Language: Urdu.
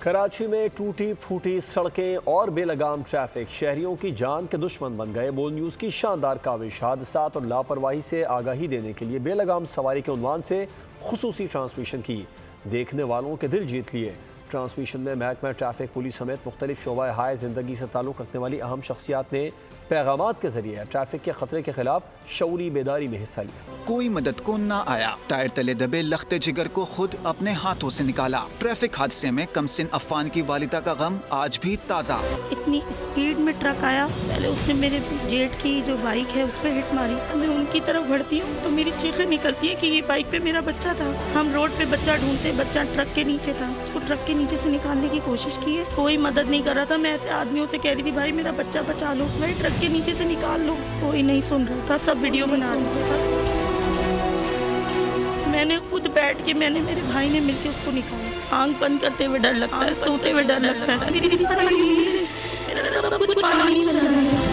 کراچی میں ٹوٹی پھوٹی سڑکیں اور بے لگام ٹریفک شہریوں کی جان کے دشمن بن گئے۔ بول نیوز کی شاندار کاوش، حادثات اور لاپرواہی سے آگاہی دینے کے لیے بے لگام سواری کے عنوان سے خصوصی ٹرانسمیشن کی، دیکھنے والوں کے دل جیت لیے۔ ٹرانسمیشن میں محکمہ ٹریفک، پولیس سمیت مختلف شعبہ ہائے زندگی سے تعلق رکھنے والی اہم شخصیات نے پیغامات کے ذریعے ٹریفک کے خطرے کے خلاف شعوری بیداری میں حصہ لیا۔ کوئی مدد کو نہ آیا، ٹائر تلے دبے لخت جگر کو خود اپنے ہاتھوں سے نکالا۔ ٹریفک حادثے میں کمسن عفان کی والدہ کا غم آج بھی تازہ۔ اتنی اسپیڈ میں ٹرک آیا، پہلے اس نے میرے جیٹ کی جو بائک ہے اس پہ ہٹ ماری، میں ان کی طرف بڑھتی ہوں تو میری چیخیں نکلتی ہیں کہ یہ بائک پہ میرا بچہ تھا۔ ہم روڈ پہ بچہ ڈھونڈتے، بچہ ٹرک کے نیچے تھا، اس کو ٹرک کے نیچے سے نکالنے کی کوشش کی ہے، کوئی مدد نہیں کر رہا تھا۔ میں ایسے آدمیوں سے کہہ رہی تھی بھائی میرا بچہ بچا لو، بھائی ٹرک کے نیچے سے نکال لو، کوئی نہیں سن رہا تھا، سب ویڈیو بنا رہے تھے۔ میں نے خود بیٹھ کے میرے بھائی نے مل کے اس کو نکالا۔ آنکھ بند کرتے ہوئے ڈر لگتا ہے، سوتے ہوئے ڈر لگتا ہے، میری سب کچھ پانی چل رہا ہے۔